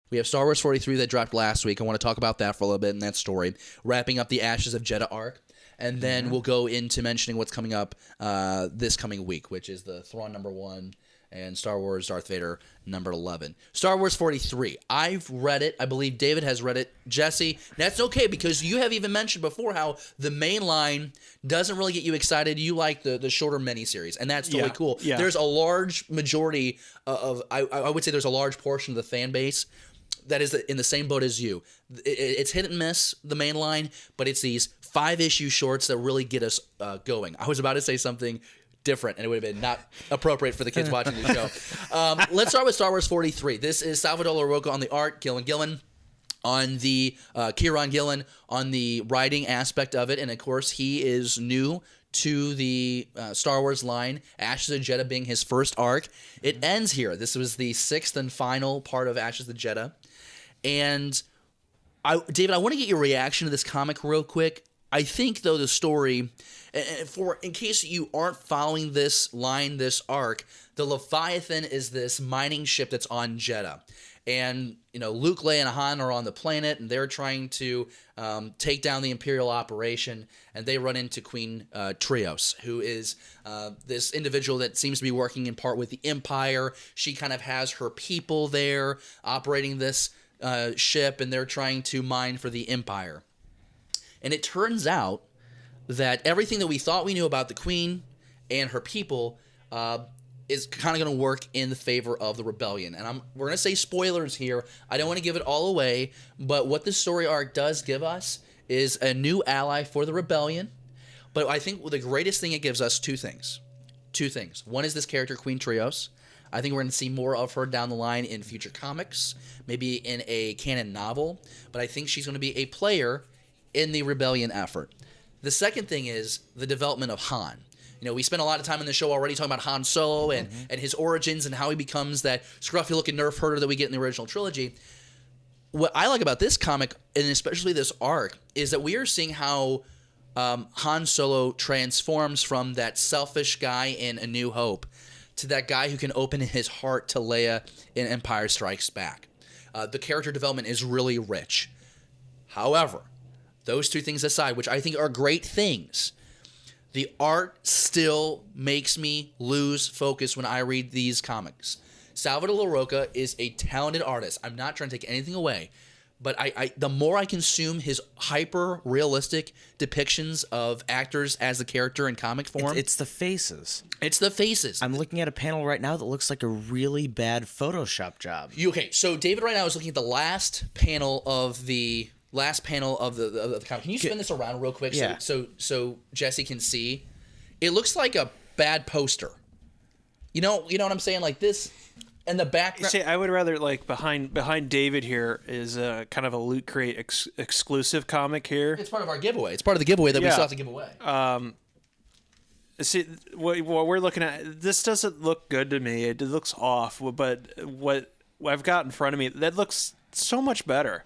We have Star Wars 43 that dropped last week. I want to talk about that for a little bit in that story. Wrapping up the Ashes of Jeddah arc. And then we'll go into mentioning what's coming up this coming week, which is the Thrawn #1 and Star Wars Darth Vader #11. Star Wars 43. I've read it. I believe David has read it. Jesse, that's okay because you have even mentioned before how the main line doesn't really get you excited. You like the shorter miniseries, and that's totally cool. Yeah. There's a large majority of I would say there's a large portion of the fan base that is in the same boat as you. It's hit and miss, the main line, but it's these 5-issue shorts that really get us going. I was about to say something different, and it would have been not appropriate for the kids watching the show. Let's start with Star Wars 43. This is Salvador Larroca on the art, Kieran Gillen on the on the writing aspect of it, and of course he is new to the Star Wars line, Ashes of Jeddah being his first arc. It ends here. This was the 6th and final part of Ashes of Jeddah. And David, I want to get your reaction to this comic real quick. I think, though, the story, in case you aren't following this line, this arc, the Leviathan is this mining ship that's on Jeddah. And, Luke, Leia, and Han are on the planet, and they're trying to take down the Imperial operation, and they run into Queen Trios, who is this individual that seems to be working in part with the Empire. She kind of has her people there operating this ship, and they're trying to mine for the Empire. And it turns out that everything that we thought we knew about the Queen and her people is kind of going to work in the favor of the rebellion. And we're going to say spoilers here. I don't want to give it all away, but what this story arc does give us is a new ally for the rebellion. But I think the greatest thing it gives us two things. One is this character, Queen Trios. I think we're going to see more of her down the line in future comics, maybe in a canon novel. But I think she's going to be a player in the rebellion effort. The second thing is the development of Han. We spent a lot of time in the show already talking about Han Solo and his origins and how he becomes that scruffy-looking nerf herder that we get in the original trilogy. What I like about this comic, and especially this arc, is that we are seeing how Han Solo transforms from that selfish guy in A New Hope to that guy who can open his heart to Leia in Empire Strikes Back. The character development is really rich. However, those two things aside, which I think are great things, the art still makes me lose focus when I read these comics. Salvador Larroca is a talented artist. I'm not trying to take anything away, but the more I consume his hyper-realistic depictions of actors as the character in comic form... It's the faces. It's the faces. I'm looking at a panel right now that looks like a really bad Photoshop job. Okay, so David right now is looking at the last panel of the comic. Can you spin this around real quick so Jesse can see? It looks like a bad poster. You know what I'm saying? Like this, and the background. See, I would rather behind David here is kind of a Loot Crate exclusive comic here. It's part of our giveaway. It's part of the giveaway that we still have to give away. See, what we're looking at, this doesn't look good to me. It looks off, but what I've got in front of me, that looks so much better.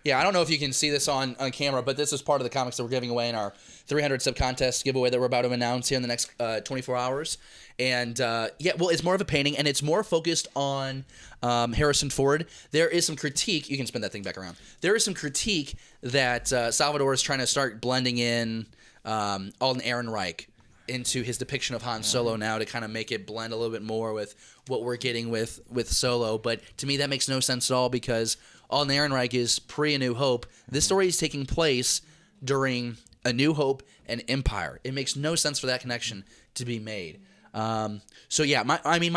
Yeah, I don't know if you can see this on camera, but this is part of the comics that we're giving away in our 300 sub contest giveaway that we're about to announce here in the next 24 hours. And it's more of a painting, and it's more focused on Harrison Ford. There is some critique. You can spin that thing back around. There is some critique that Salvador is trying to start blending in Alden Ehrenreich into his depiction of Han Solo now to kind of make it blend a little bit more with what we're getting with Solo. But to me, that makes no sense at all because Alden Ehrenreich is pre-A New Hope. This story is taking place during A New Hope and Empire. It makes no sense for that connection to be made. My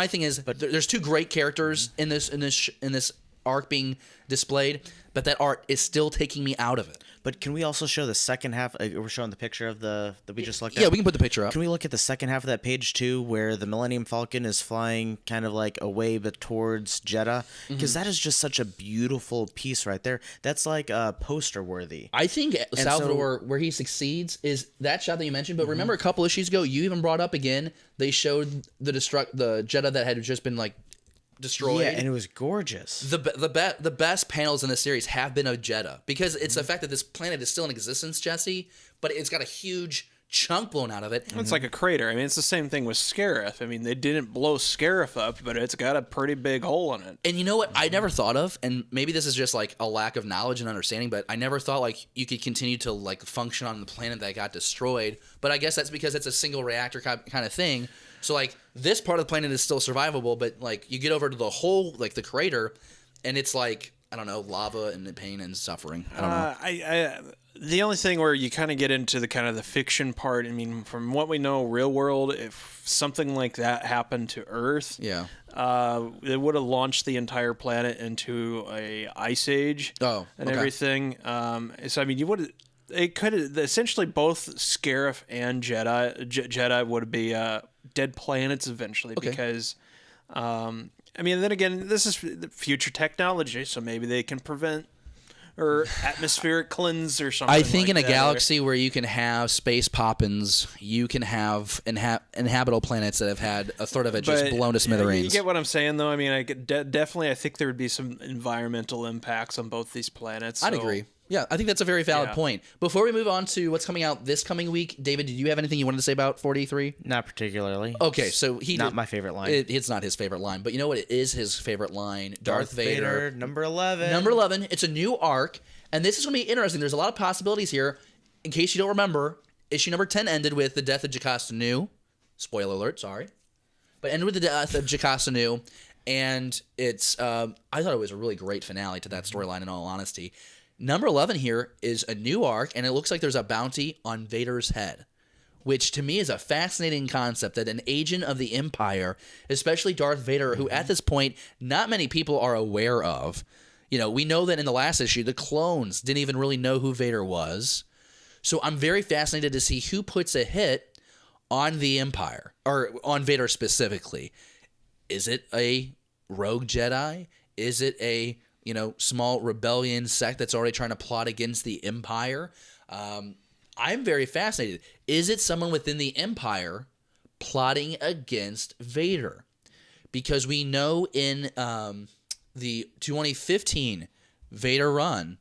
thing is, there's two great characters in this arc being displayed, but that art is still taking me out of it. But can we also show the second half? We're showing the picture that we just looked at. Yeah, we can put the picture up. Can we look at the second half of that page too, where the Millennium Falcon is flying kind of like away but towards Jeddah? Because that is just such a beautiful piece right there. That's like poster worthy. I think Salvador, where he succeeds, is that shot that you mentioned. But remember, a couple issues ago, you even brought up again. They showed the Jeddah that had just been like destroyed. Yeah, and it was gorgeous. The best panels in the series have been of Jeddah because it's the fact that this planet is still in existence, Jesse, but it's got a huge chunk blown out of it. It's like a crater. I mean, it's the same thing with Scarif. I mean, they didn't blow Scarif up, but it's got a pretty big hole in it. And you know what I never thought of, and maybe this is just like a lack of knowledge and understanding, but I never thought like you could continue to like function on the planet that got destroyed. But I guess that's because it's a single reactor kind of thing. So like this part of the planet is still survivable, but like you get over to the whole, like the crater, and it's like, I don't know, lava and pain and suffering. I don't know. The only thing where you kind of get into the kind of the fiction part, I mean, from what we know, real world, if something like that happened to Earth, Yeah. it would have launched the entire planet into a ice age. Oh, and okay. everything. So I mean, you would it could essentially both Scarif and Jedi would be dead planets eventually because. I mean, then again, this is the future technology, so maybe they can prevent or atmospheric cleanse or something. I think like in a that. galaxy where you can have space poppins, you can have inhabitable planets that have had a third of it just But blown to smithereens. You get what I'm saying, though. I mean, I could definitely, I think there would be some environmental impacts on both these planets. I'd so- agree. Yeah, I think that's a very valid Yeah. point. Before we move on to what's coming out this coming week, David, did you have anything you wanted to say about 43? Not particularly. Okay, so Not my favorite line. It's not his favorite line, but you know what? It is his favorite line. Darth Vader. number 11. Number 11. It's a new arc, and this is going to be interesting. There's a lot of possibilities here. In case you don't remember, issue number 10 ended with the death of Jocasta Nu. Spoiler alert, sorry. But ended with the death of Jocasta Nu, and it's I thought it was a really great finale to that storyline, in all honesty. Number 11 here is a new arc, and it looks like there's a bounty on Vader's head, which to me is a fascinating concept, that an agent of the Empire, especially Darth Vader, who at this point not many people are aware of. You know, we know that in the last issue, the clones didn't even really know who Vader was. So I'm very fascinated to see who puts a hit on the Empire, or on Vader specifically. Is it a rogue Jedi? Is it a small rebellion sect that's already trying to plot against the Empire? I'm very fascinated. Is it someone within the Empire plotting against Vader? Because we know in the 2015 Vader run,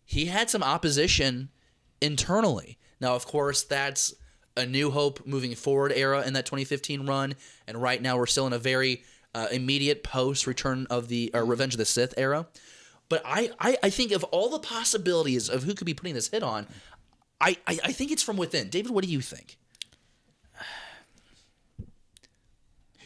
he had some opposition internally. Now, of course, that's a New Hope moving forward era in that 2015 run, and right now we're still in a very immediate post Return of the Revenge of the Sith era. But I think of all the possibilities of who could be putting this hit on, I think it's from within. David, what do you think?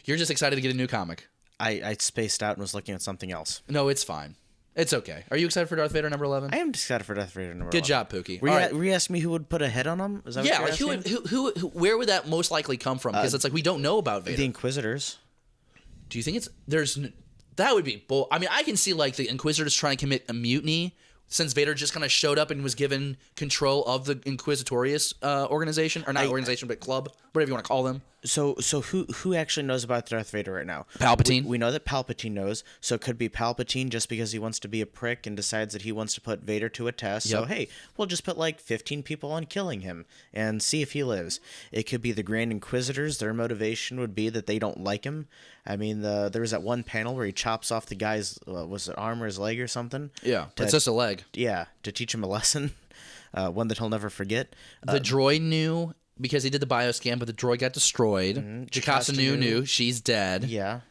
You're just excited to get a new comic. I spaced out and was looking at something else. No, it's fine. It's okay. Are you excited for Darth Vader number 11? I am excited for Darth Vader number 11. Good job, Pookie. Were you asking me who would put a hit on him? Is that Yeah, what like you're asking? who where would that most likely come from? Because it's like we don't know about Vader. The Inquisitors. Do you think that would be bull? I mean, I can see like the Inquisitors trying to commit a mutiny since Vader just kind of showed up and was given control of the Inquisitorius organization, or not organization, but club, whatever you want to call them. So who actually knows about Darth Vader right now? Palpatine. We know that Palpatine knows, so it could be Palpatine just because he wants to be a prick and decides that he wants to put Vader to a test. Yep. So hey, we'll just put like 15 people on killing him and see if he lives. It could be the Grand Inquisitors. Their motivation would be that they don't like him. I mean, there was that one panel where he chops off the guy's was it arm or his leg or something? Yeah, it's just a leg. Yeah, to teach him a lesson, one that he'll never forget. The droid knew because he did the bioscan, but the droid got destroyed. Jocasta knew she's dead. Yeah.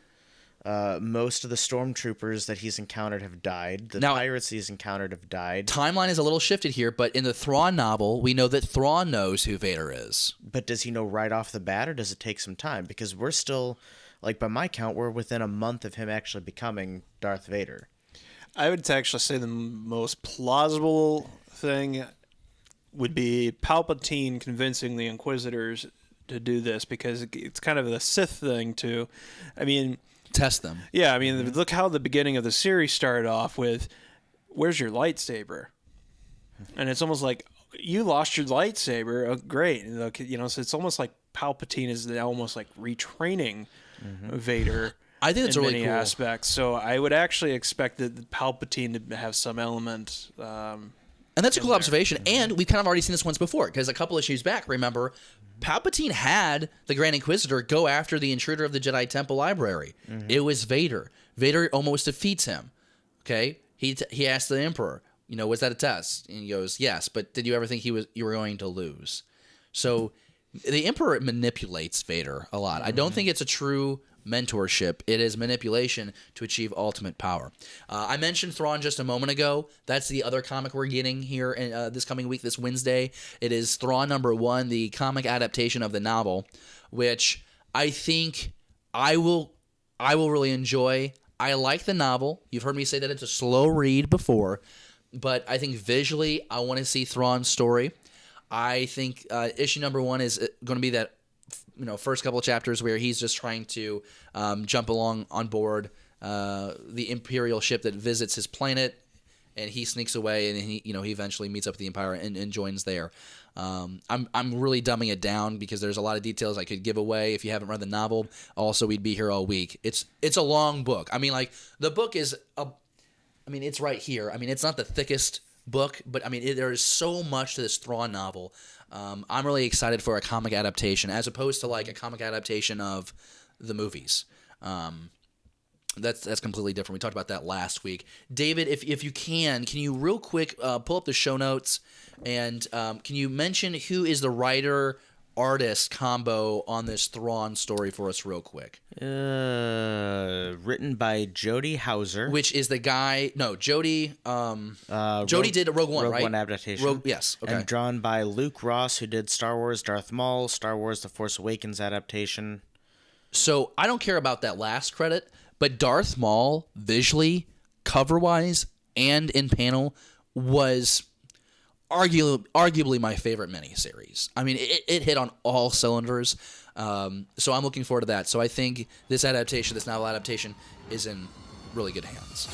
Most of the stormtroopers that he's encountered have died. The Now- pirates he's encountered have died. Timeline is a little shifted here, but in the Thrawn novel, we know that Thrawn knows who Vader is. But does he know right off the bat, or does it take some time? Because we're still, like by my count, we're within a month of him actually becoming Darth Vader. I would actually say the most plausible thing would be Palpatine convincing the Inquisitors to do this, because it's kind of the Sith thing too. I mean, Test them. yeah, I mean, look how the beginning of the series started off with, "Where's your lightsaber?" And it's almost like, you lost your lightsaber. Oh, great. So it's almost like Palpatine is now almost like retraining Vader. I think that's in really many cool. aspects. So I would actually expect that Palpatine to have some element. And that's a cool observation. And we've kind of already seen this once before, because a couple issues back, remember, Palpatine had the Grand Inquisitor go after the intruder of the Jedi Temple Library. It was Vader. Vader almost defeats him. Okay? He asked the Emperor, was that a test? And he goes, yes, but did you ever think you were going to lose? So the Emperor manipulates Vader a lot. I don't think it's a true mentorship. It is manipulation to achieve ultimate power. I mentioned Thrawn just a moment ago. That's the other comic we're getting here in, this coming week, this Wednesday. It is Thrawn #1, the comic adaptation of the novel, which I think I will really enjoy. I like the novel. You've heard me say that it's a slow read before, but I think visually I want to see Thrawn's story. I think issue #1 is going to be that first couple of chapters where he's just trying to jump along on board the Imperial ship that visits his planet, and he sneaks away, and he eventually meets up with the Empire and joins there. I'm really dumbing it down because there's a lot of details I could give away if you haven't read the novel. Also, we'd be here all week. It's a long book. I mean, like the book is it's right here. I mean, it's not the thickest book, but I mean, there is so much to this Thrawn novel. I'm really excited for a comic adaptation as opposed to like a comic adaptation of the movies. That's completely different. We talked about that last week. David, if you can you real quick pull up the show notes and can you mention who is the writer-artist combo on this Thrawn story for us real quick? Written by Jody Houser. Which is the guy... No, Jody... Jody did Rogue One, right? Rogue One adaptation. Yes, okay. And drawn by Luke Ross, who did Star Wars Darth Maul, Star Wars The Force Awakens adaptation. So I don't care about that last credit, but Darth Maul, visually, cover-wise, and in panel, was arguably my favorite miniseries. I mean, it hit on all cylinders, so I'm looking forward to that. So I think this novel adaptation, is in really good hands.